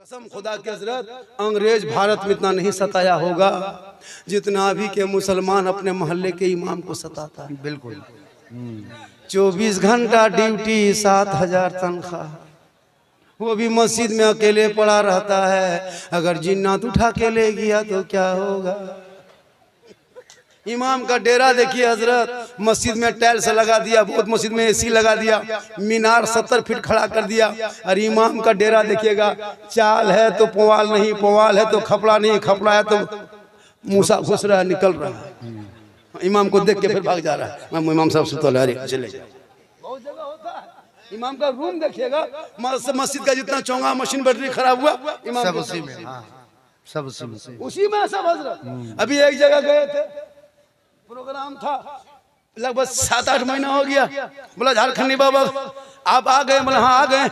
कसम खुदा के हजरत, अंग्रेज भारत में इतना नहीं सताया होगा जितना अभी के मुसलमान अपने मोहल्ले के इमाम को सताता है। बिल्कुल 24 घंटा ड्यूटी, 7,000 तनख्वाह, वो भी मस्जिद में अकेले पड़ा रहता है। अगर जिन्नात उठा के ले गया तो क्या होगा। इमाम का डेरा देखिए हजरत, मस्जिद में टाइल्स लगा दिया, बहुत मस्जिद में एसी लगा दिया, मीनार 70 फीट खड़ा कर दिया। और इमाम का डेरा देखिएगा, चाल है तो पवाल नहीं, पवाल है तो खपड़ा नहीं, खपड़ा है तो मूसा घुस रहा है, निकल रहा है। इमाम को देख के फिर भाग जा रहा है। इमाम साहब सुतल है, चले जाओ। बहुत जगह होता है। इमाम का रूम देखिएगा, मस्जिद का जितना चौंगा मशीन बैटरी खराब हुआ, इमाम सब उसी में, सब उसी में, उसी में सब हजरत। अभी एक जगह गए थे, प्रोग्राम था, लगभग 7-8 महीना हो गया। बोला झारखंडी बाबा आप आ गए? बोला हाँ आ गए।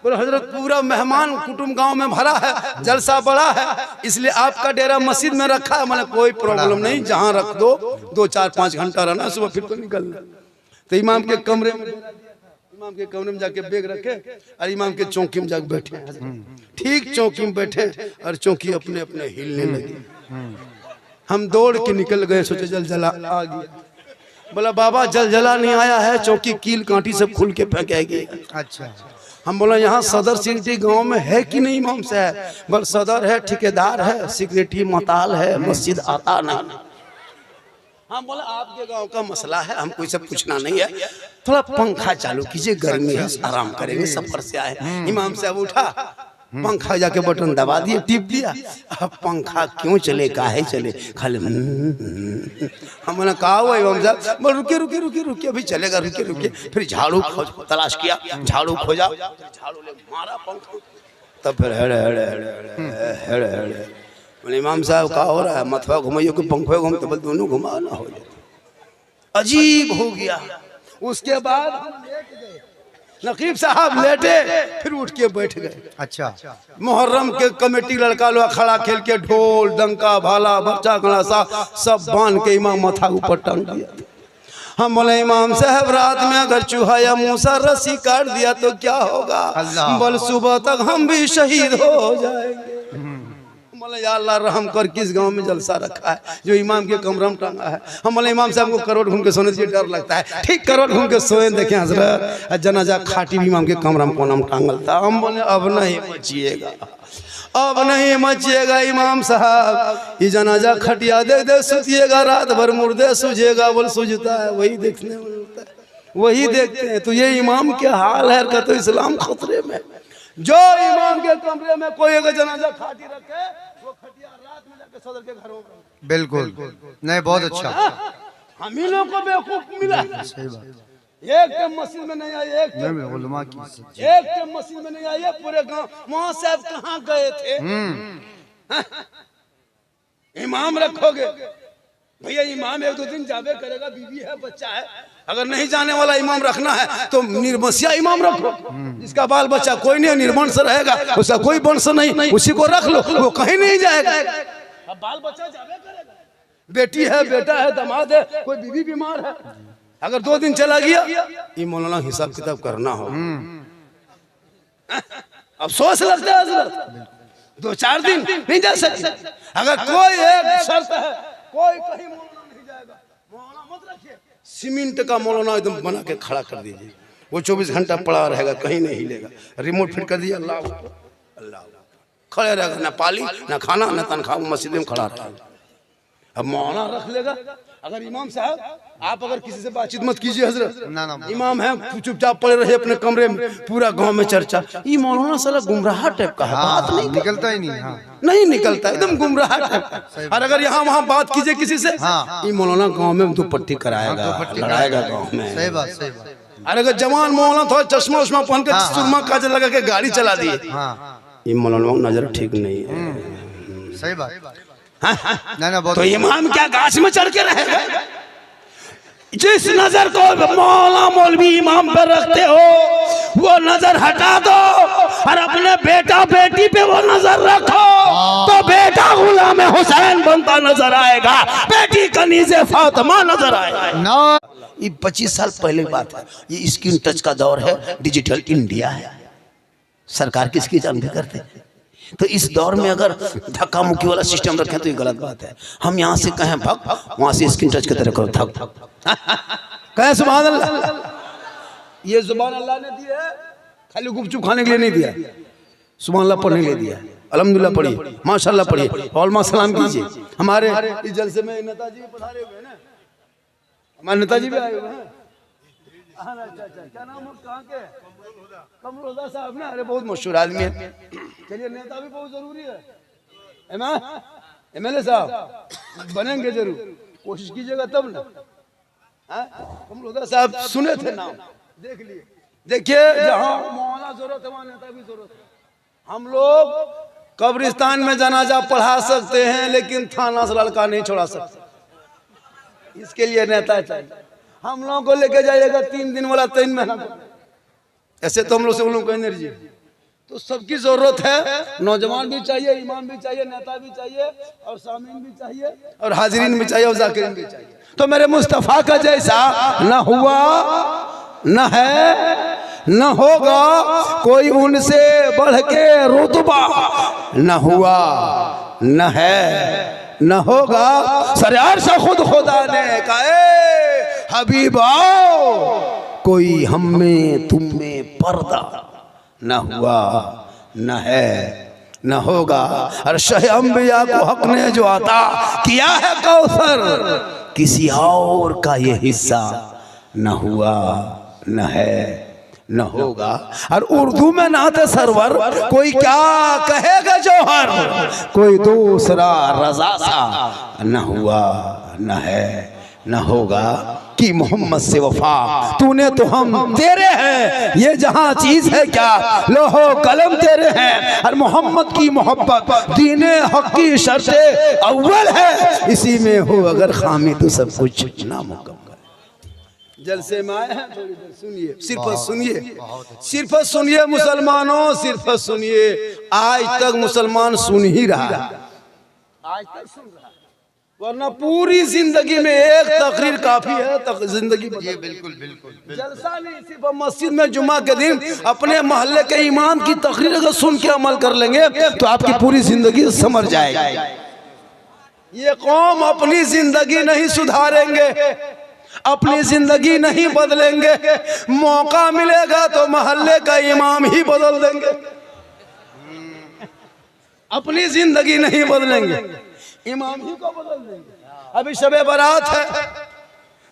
बोला हजरत पूरा मेहमान कुटुंब गांव में भरा है, जलसा बड़ा है, इसलिए आपका डेरा मस्जिद में रखा है। मतलब कोई प्रॉब्लम नहीं, जहां रख दो, 2-4-5 घंटा रहना, सुबह फिर तो निकलना। तो इमाम के कमरे में जाके बैग रखे और इमाम के चौकी में जाके बैठे। ठीक चौकी में बैठे और चौकी अपने अपने हिलने लगी। हम दौड़ के निकल गए, सोचे जलजला आ गया। बोला बाबा जलजला नहीं आया है, चौकी कील कांटी सब खुल के फेंकेगी। अच्छा। हम बोला यहाँ सदर सिक्योरिटी गांव में है कि नहीं इमाम साहब? बोल सदर है, ठेकेदार है, सिक्योरिटी मताल है, मस्जिद आता नहीं। हम बोला आपके गांव का मसला है, हमको ये सब पूछना नहीं है, थोड़ा पंखा चालू कीजिए, गर्मी है, आराम करेंगे, सफर से आए। इमाम साहब उठा, पंखा जाके बटन दबा दिए, टिप दिया। अब पंखा क्यों चले, काहे चले? खाली हमने कहा हुआ इमाम साहब, बोल रुकिए रुकिए रुकिए रुकिए, अभी चलेगा, रुकिए रुकिए। फिर झाड़ू तलाश किया, झाड़ू खोजा, झाड़ू ले मारा पंखा, तब फिर हेड़े हेड़े हेड़े हेड़े हेड़े। बोले इमाम साहब क्या हो रहा है? मथवा घुमाइयो कि पंखे घूम? तो बोल दोनों घुमा ना हो जाए। अजीब हो गया। उसके बाद नकीब साहब लेटे, फिर उठ के बैठ गए। अच्छा। मुहर्रम के कमेटी लड़का लोग खड़ा खेल के ढोल डंका भाला बच्चा गलासा सब बांध के इमाम मथा ऊपर टांग दिया। हम बोले इमाम साहब रात में अगर चूहा या मूसा रस्सी काट दिया तो क्या होगा? बोल सुबह तक हम भी शहीद हो जाएंगे। बोले या अल्लाह रहम कर, किस गांव में जलसा रखा है जो इमाम के कमरा में टांगा है? हम बोले इमाम साहब को करोड़ घूम के सोने से डर लगता है। ठीक करोड़ घूम के सोए, देखें हजरत जनाजा खाटी भी इमाम के कमरा में कोना में टांगल था। हम बोले अब नहीं मचिएगा, अब नहीं मचिएगा इमाम साहब, ये जनाजा खटिया दे दे सुतिएगा, रात भर मुर्दे सूझेगा। बोल सूझता है, वही देखने में मिलता है, वही देखते हैं। तो ये इमाम के हाल है का, तो इस्लाम खतरे में। जो इमाम के कमरे में कोई अगर जनाजा खाटी रखे, वो खटिया रात में जाके सदर के घरों में। बिल्कुल नहीं, बहुत अच्छा। हम ही लोग को बेवकूफ मिला। सही बात। एक मस्जिद में नहीं आए, एक मस्जिद में नहीं आए, पूरे गांव। वहां साहब कहाँ गए थे? इमाम रखोगे भैया, इमाम 1-2 दिन जावे करेगा, बीवी है, बच्चा है। अगर नहीं जाने वाला इमाम रखना है तो निर्वंशिया इमाम रखो, जिसका बाल बच्चा कोई नहीं, निर्वंश रहेगा, उसका कोई वंश नहीं, उसी को रख लो, वो कहीं नहीं जाएगा। अब बाल बच्चा जावे करेगा, बेटी है, बेटा है, दामाद है, कोई बीवी बीमार है, अगर 2 दिन चला गया, ये मौलाना हिसाब किताब करना हो। अफसोस लगता है हजरत, 2-4 दिन नहीं जा सकते। अगर कोई एक शर्त है, कोई कहीं मौलाना नहीं जाएगा, मौलाना मत रखिए, सीमेंट का मौलाना एकदम बना के खड़ा कर दीजिए, वो 24 घंटा पड़ा रहेगा, कहीं नहीं हिलेगा। रिमोट फिट कर दिया, अल्लाह अल्लाह, खड़े रहेगा, ना पाली ना खाना ना तनख्वाह, मस्जिद में खड़ा रहेगा। अब मौलाना रख लेगा। अगर इमाम साहब आप अगर किसी से बातचीत मत कीजिए हजरत, इमाम है चुपचाप पड़े रहे अपने कमरे में, पूरा गांव में चर्चा, ये मौलाना साला गुमराह टाइप का है, बात नहीं निकलता ही नहीं। हाँ। नहीं निकलता, एकदम गुमराह टाइप। और अगर यहाँ वहाँ बात कीजिए किसी से, ये मौलाना गांव में दुपट्टी कराएगा, लड़ाएगा गांव में। सही बात, सही बात। और अगर जवान मौलाना थोड़ा चश्मा उश्मा पहन के सुरमा काजल लगा के गाड़ी चला दिए, ये मौलाना नजर ठीक नहीं है। सही बात। तो इमाम क्या गाछ में चढ़ के रहेगा? जिस नजर को मौला मौलवी इमाम पर रखते हो, वो नजर हटा दो और अपने बेटा बेटी पे वो नजर रखो, तो बेटा गुलाम हुसैन बनता नजर आएगा, बेटी कनीज़े फातिमा नजर आएगा। ये 25 साल पहले की बात है, ये स्क्रीन टच का दौर है, डिजिटल इंडिया है। सरकार किसकी जान भी करते हैं, तो इस दौर में अगर धक्का मुक्की वाला सिस्टम रखें तो ये गलत बात है। हम यहाँ से कहें भग, वहां से स्क्रीन टच की तरह करो थक कहें सुभान अल्लाह। ये जुबान अल्लाह ने दी है, खाली गुपचुप खाने के लिए नहीं दिया, सुभान अल्लाह पढ़ने के लिए दिया है। अल्हम्दुलिल्लाह पढ़िए, माशाल्लाह पढ़िए, और सलाम कीजिए। हमारे इस जलसे में नेताजी पधारे हुए हैं ना, हमारे नेताजी भी आए हुए हैं। अच्छा, क्या नाम है, कहाँ के? कमरुल्लाह साहब ना, अरे बहुत मशहूर आदमी है। चलिए, नेता भी बहुत जरूरी है। MLA साहब बनेंगे जरूर, कोशिश कीजिएगा तब ना। कमरुल्लाह साहब सुने थे नाम, देख लिए। देखिए, जहाँ मौलाना जरूरत है वहाँ नेता भी जरूरत है। हम लोग कब्रिस्तान में जनाजा पढ़ा सकते हैं, लेकिन थाना से लड़का नहीं छोड़ा सकते। इसके लिए नेता चाहिए। हम लोगों को लेके जाइएगा 3 दिन वाला 3 महीना, ऐसे तो हम लोग से उन लोगों को एनर्जी। तो सबकी जरूरत है, नौजवान भी चाहिए, इमाम भी चाहिए, नेता भी चाहिए, और सामीन भी चाहिए, और हाजिरीन भी चाहिए, और जाकिरीन भी चाहिए। तो मेरे मुस्तफा का जैसा न हुआ, न है, न होगा कोई उनसे बढ़ के रुतबा, न हुआ, न है, न होगा। सरयार से खुद खुदा ने कहा, हबीबा कोई हम में तुम में पर्दा, न हुआ, न है, न होगा। और शह अंबिया को हक ने जो अता किया है कौसर, किसी और का ये हिस्सा न हुआ, न है, न होगा। और उर्दू में नाते सरवर, कोई क्या कहेगा जौहर, कोई दूसरा रजा सा, न हुआ, न है, न होगा। कि मोहम्मद से वफा तूने तो हम तेरे हैं, ये जहां चीज है क्या लोहो कलम तेरे हैं। और मोहम्मद की मोहब्बत दीने हक की शर्ते अव्वल है, इसी में हो अगर खामी तो सब कुछ नामुकम्मल। जलसे में आए हैं, थोड़ी देर सुनिए, सिर्फ सुनिए, सिर्फ सुनिए मुसलमानों, सिर्फ सुनिए। आज तक मुसलमान सुन ही रहा है, आज तक सुन रहा है, वरना पूरी जिंदगी में एक तकरीर काफी है। जिंदगी बिल्कुल बिल्कुल जलसा नहीं, सिर्फ मस्जिद में जुमा के दिन अपने मोहल्ले के इमाम की तकरीर अगर सुन के अमल कर लेंगे तो आपकी पूरी जिंदगी समझ जाएगी। ये कौम अपनी जिंदगी नहीं सुधारेंगे, अपनी जिंदगी नहीं बदलेंगे, मौका मिलेगा तो मोहल्ले का इमाम ही बदल देंगे। अपनी जिंदगी नहीं बदलेंगे, इमाम ही को बदल देंगे। अभी शबे बारात है,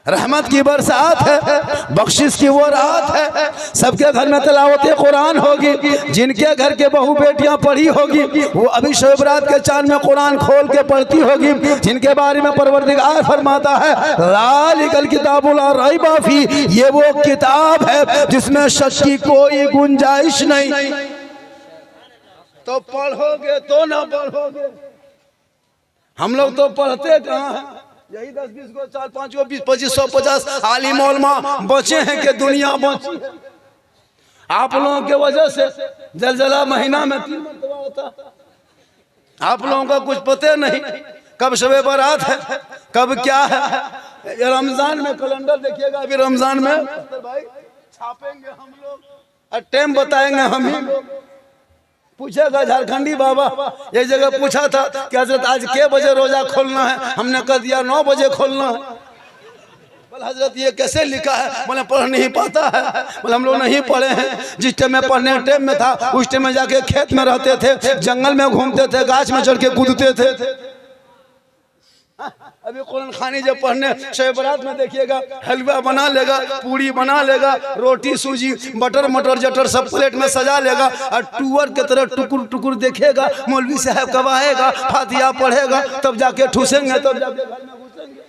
रहमत की बरसात है, बख्शिश की वो रात है। सबके घर में तिलावत कुरान होगी, जिनके घर के बहू बेटियां पढ़ी होगी वो अभी शबे बारात के चांद में कुरान खोल के पढ़ती होगी, जिनके बारे में परवरदिगार फरमाता है ज़ालिकल किताबुल ला रैब फी, ये वो किताब है जिसमें शक की कोई गुंजाइश नहीं। तो पढ़ोगे तो ना पढ़ोगे, हम लोग तो पढ़ते कहाँ हैं, यही 10-20 को 4-5 को 20-25-150 आलिम उलमा बचे हैं कि दुनिया बची है। आप लोगों के वजह से जलजला महीना में 3 मरतबा होता। आप लोगों का कुछ पता नहीं कब शबे बारात है, कब क्या है। रमजान में कैलेंडर देखिएगा, अभी रमजान में भाई छापेंगे हम लोग और टाइम बताएंगे हम ही लोग। पूछेगा झारखंडी बाबा, एक जगह पूछा था कि हजरत आज के बजे रोजा खोलना है, हमने कह दिया 9 बजे खोलना है। बोले हजरत ये कैसे लिखा है, बोले पढ़ नहीं पाता है। बोले हम लोग नहीं पढ़े हैं, जिस टाइम में पढ़ने टाइम में था उस टाइम में जाके खेत में रहते थे, जंगल में घूमते थे, गाछ में चढ़ के कूदते थे। अभी कुरान खानी जब पढ़ने शब बारात में देखिएगा, हलवा बना लेगा, पूरी बना लेगा, रोटी सूजी बटर मटर जटर सब प्लेट में सजा लेगा और टूअर के तरह टुकुर टुकुर देखेगा। मौलवी साहब कब आएगा, फातिहा पढ़ेगा, तब जाके ठूसेंगे, तब जाके घर में घुसेंगे।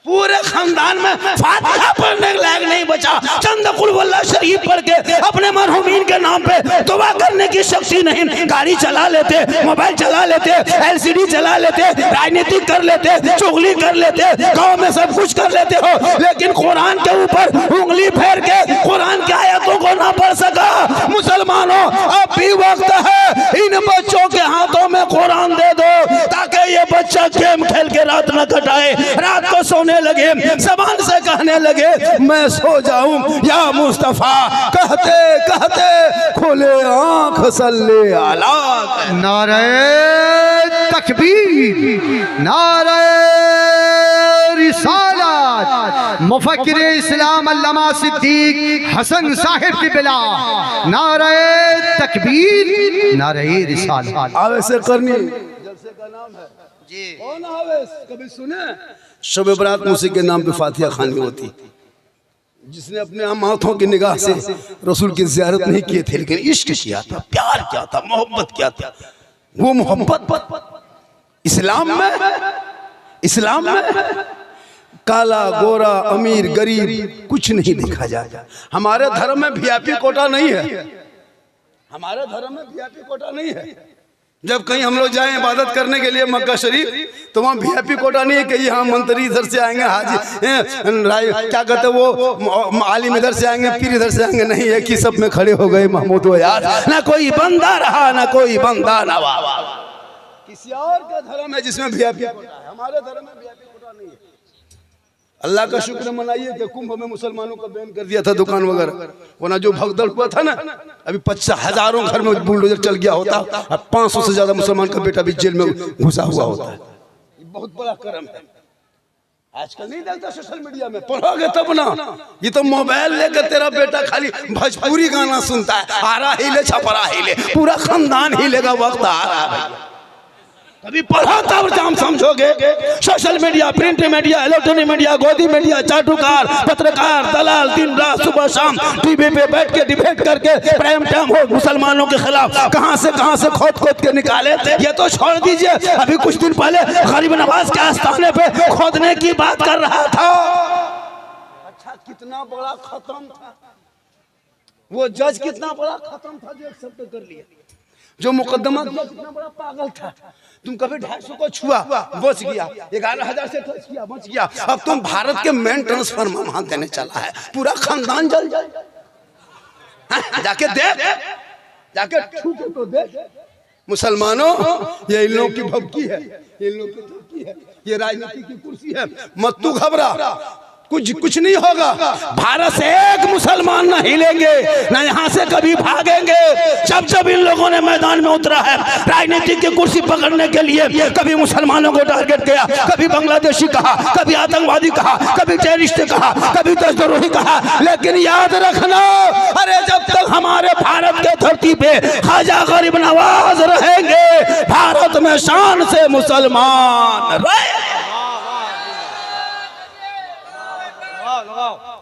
पूरे खानदान में फातिहा पढ़ने के लायक नहीं बचा। चंद कुल वल्लाह शरीफ पढ़ के अपने मरहुमीन के नाम पे दुआ करने की शक्ति नहीं। गाड़ी चला लेते, मोबाइल चला लेते, LCD चला लेते, राजनीति कर लेते, चुगली कर लेते, गांव में सब कुछ कर लेते हो, लेकिन कुरान के ऊपर उंगली फेर के कुरान की आयतों को ना पढ़ सका। मुसलमानों अब भी वक्त है, इन बच्चों के हाथों में कुरान दे दो ताकि ये बच्चा गेम खेल के रात न कटाए, रात को सोने लगे जबान से कहने लगे मैं सो जाऊं या मुस्तफा, कहते कहते खोले आंख सल्ले आला। नारे तकबीर, नारे रिसालत, मुफक्किर इस्लाम अल्लामा सिद्दीक हसन साहिब की बिला, नारे तकबीर, नारे रिसालत। आवे से करनी जलसे का नाम है जी। कौन आवे कभी सुने? शब बरात मौसी के नाम पे फातिहा खानी होती, जिसने अपने आम हाथों की निगाह से रसूल की ज़ियारत नहीं किए थे, लेकिन इश्क किया था, प्यार किया था, मोहब्बत किया था। वो मोहब्बत इस्लाम में काला गोरा अमीर गरीब कुछ नहीं देखा जाता। हमारे धर्म में वीआईपी कोटा नहीं है, हमारे धर्म में वीआईपी कोटा नहीं है। जब कहीं हम लोग जाएं इबादत करने के लिए मक्का शरीफ, तो वहाँ वीआईपी कोटा नहीं है कि यहाँ मंत्री इधर से आएंगे, हाजी क्या कहते वो आलिम इधर से आएंगे, पीर इधर से आएंगे। नहीं है कि सब में खड़े हो गए महमूद वो यार, ना कोई बंदा रहा ना कोई बंदा नवा। किसी और का धर्म है जिसमें वीआईपी कोटा है, हमारे धर्म में वीआईपी कोटा नहीं है। अल्लाह का शुक्र मनाइए कि कुंभ में मुसलमानों का बैन कर दिया था दुकान वगैरह, वरना जो भगदड़ हुआ था ना, अभी 50,000 घर में बुलडोजर चल गया होता, अब 500 से ज्यादा मुसलमान का बेटा भी जेल में घुसा हुआ होता है। ये बहुत बड़ा कर्म है। आजकल नहीं देखता सोशल मीडिया में, पढ़ोगे तब ना। ये तो मोबाइल लेकर तेरा बेटा खाली भोजपुरी गाना सुनता है, आरा हिले छपरा हिले, पूरा खानदान हिलेगा, वक्त आ रहा है। कभी पढ़ो तब जाम समझोगे। Social media, print media, electronic media, गोदी मीडिया, चाटुकार, पत्रकार, दलाल दिन रात सुबह शाम टीवी पे बैठ के डिबेट करके प्राइम टाइम हो मुसलमानों के खिलाफ कहां से खोद के निकाले थे। ये तो छोड़ दीजिए, अभी कुछ दिन पहले गरीब नवाज के आस्थाने पे खोदने की बात कर रहा था। अच्छा, कितना बड़ा खत्म था वो जज, कितना बड़ा खत्म था जो एक्सेप्ट कर लिया। जो मुकदमा कितना बड़ा पागल था। तुम कभी 250 को छुआ बच गया, 11,000 से टच किया बच गया। अब तुम भारत के मेन ट्रांसफर में वहां देने चला है, पूरा खानदान जल जाए। जाके देख, जाके छू के तो देख। मुसलमानों, ये इन लोगों की भभकी है, इन लोगों की धमकी है, ये राजनीति की कुर्सी है। मत तू घबरा, कुछ नहीं होगा। भारत से एक मुसलमान न हिलेंगे, न यहाँ से कभी भागेंगे। जब इन लोगों ने मैदान में उतरा है राजनीति की कुर्सी पकड़ने के लिए, कभी मुसलमानों को टारगेट किया, कभी बांग्लादेशी कहा, कभी आतंकवादी कहा, कभी टेररिस्ट कहा, कभी देशद्रोही कहा। लेकिन याद रखना, अरे जब तक हमारे भारत के धरती पे ख्वाजा गरीब नवाज रहेंगे, भारत में शान से मुसलमान रहे।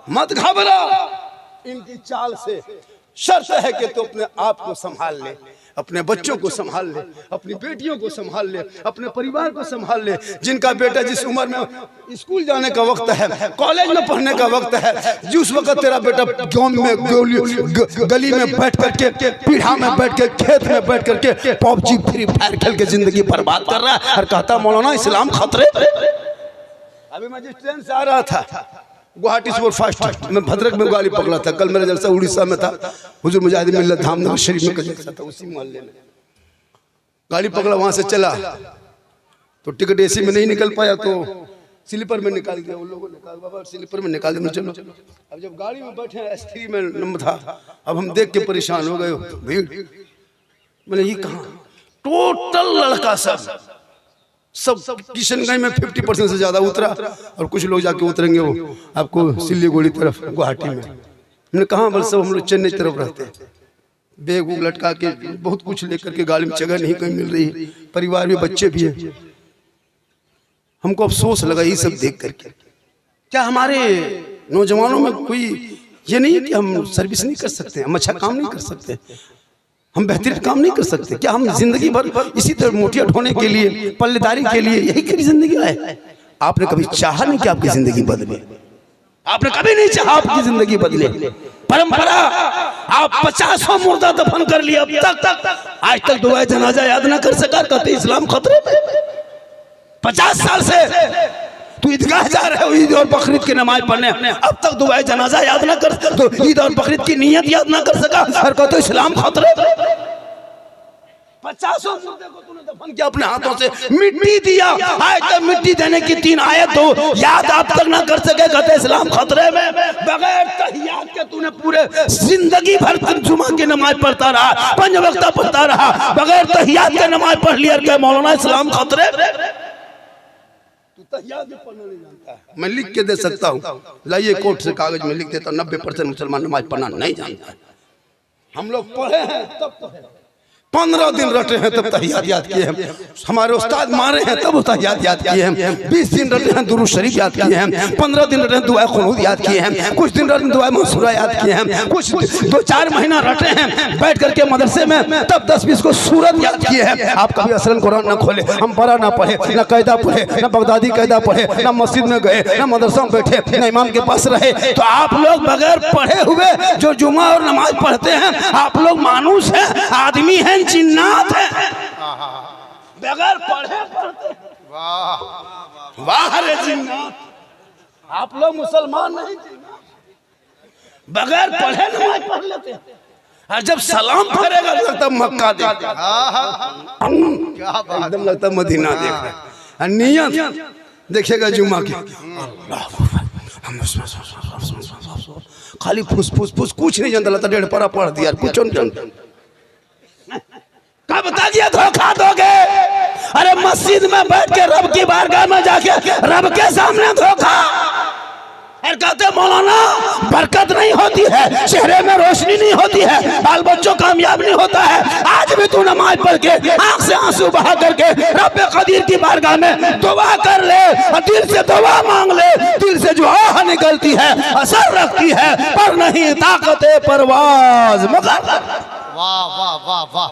मत घबरा इनकी चाल से। शर्त है कि तू अपने आप को संभाल ले, अपने बच्चों को संभाल ले, अपनी बेटियों को संभाल ले, अपने परिवार को संभाल ले। जिनका बेटा जिस उम्र में स्कूल जाने का वक्त है, कॉलेज में पढ़ने का वक्त है, जिस वक्त तेरा बेटा गांव में गली में बैठ करके, पीढ़ा में बैठ के, खेत में बैठ करके पबजी फ्री फायर खेल के जिंदगी बर्बाद कर रहा है और कहता मौलाना इस्लाम खतरे। अभी मैं जिस ट्रेन से आ रहा था गुवाहाटी सुपरफास्ट में, भद्रक में गाड़ी पकड़ा था। कल मेरा जलसा उड़ीसा में था, हुजूर मुजाहिद मिल्लत धामनगर शरीफ में जलसा था, उसी मोहल्ले में गाड़ी पकड़ा। वहां से चला तो टिकट एसी में नहीं निकल पाया, तो स्लीपर में निकाल दिया। उन लोगों ने कहा बाबा स्लीपर में निकाल देना, चलो। अब जब गाड़ी में बैठे S3 में नंबर था, अब हम देख के परेशान हो गए। भीड़, मैंने ये कहा टोटल लड़का सब किशनगंज में 50% से ज्यादा उतरा, और कुछ लोग जाके उतरेंगे वो आपको सिल्लीगुड़ी तरफ, गुवाहाटी में। हमने कहा बल सब हम लोग चेन्नई तरफ रहते हैं। बैग उग लटका के बहुत कुछ लेकर के गाड़ी में, जगह नहीं कहीं मिल रही, परिवार में बच्चे भी हैं। हमको अफसोस लगा ये सब देख करके। क्या हमारे नौजवानों में कोई ये नहीं है कि हम सर्विस नहीं कर सकते, हम अच्छा काम नहीं कर सकते, हम बेहतरीन काम नहीं कर सकते? क्या हम जिंदगी भर इसी तरह मोटिया ढोने के लिए, पल्लेदारी के लिए यही करी जिंदगी है? आपने कभी चाहा नहीं कि आपकी जिंदगी बदले? आपने कभी नहीं चाहा आपकी जिंदगी बदले? परंपरा, आप 50 मुर्दा दफन कर लिया, अब तक आज तक दुआ जनाजा याद ना कर सका, कहते इस्लाम खतरे में। 50 साल से तू ईदगाह जा रहे हो ईद और बकरीद की नमाज पढ़ने, अब तक दुआ जनाजा याद ना कर, तो ईद और बकरीद की नियत याद ना कर सका और कहते इस्लाम खतरे में। 50 मुर्दे को तूने दफन किया अपने हाथों से, मिट्टी दिया। आज तक मिट्टी देने की 3 आयत हो याद आप तक ना कर सके, कहते इस्लाम खतरे में। बगैर तहियात के तूने पूरे जिंदगी भर जुमा की नमाज पढ़ता रहा, 5 वक्त पढ़ता रहा, बगैर तहियात के नमाज पढ़ लिया, क्या मौलाना इस्लाम खतरे में? तू तहियात भी पढ़ना नहीं जानता है। मैं लिख के दे सकता हूँ, लाइए कोर्ट से कागज में लिख देता हूँ, 90% मुसलमान नमाज पढ़ना नहीं जानता है। हम लोग पढ़े हैं तब पढ़े, 15 दिन रटे हैं तब तहियात याद किए हैं, हमारे उस्ताद मारे हैं तब तहियात याद किए हैं, 20 दिन रटे हैं दुरूद शरीफ याद किए हैं, 15 दिन रटे हैं दुआ खुनूद याद किए हैं, कुछ दिन रटे हैं दुआ मंसूरा याद किए हैं, कुछ 2-4 महीना रटे हैं बैठ करके मदरसे में, तब 10-20 को सूरत याद किए हैं। आप कभी असलन कुरान ना खोले, हम बड़ा ना पढ़े, ना कायदा पढ़े, ना बगदादी कायदा पढ़े, ना मस्जिद में गए, ना मदरसा में बैठे, ना इमाम के पास रहे, तो आप लोग बगैर पढ़े हुए जो जुमा और नमाज पढ़ते हैं, आप लोग मानुस हैं, आदमी हैं, जिन्नात है, बगैर पढ़े पढ़ते। वाह वाह रे जिन्नात, आप लोग मुसलमान नहीं, जिन्नात बगैर पढ़े नमाज पढ़ लेते हैं, और जब सलाम करेगा लगता मक्का देख, एकदम लगता मदीना देख, नियत देखेगा जुम्मा की, खाली फुस फुस फुस, कुछ नहीं जानता, लगता 1.5 पारा पढ़ दिया, कुछ नहीं जानता। कब बता दिया धोखा दोगे? अरे मस्जिद में बैठ के रब की बारगाह में जाके रब के सामने धोखा। और कहते मौलाना बरकत नहीं होती है, चेहरे में रोशनी नहीं होती है, बाल बच्चों कामयाब नहीं होता है। आज भी तू नमाज पढ़ के आंख से आंसू बहा करके रब कदीर की बारगाह में दुआ कर ले, और दिल से दुआ मांग ले, दिल से जो आह निकलती है असर रखती है, पर नहीं ताकत परवाज मुकर्रर। वाह वाह वाह वाह।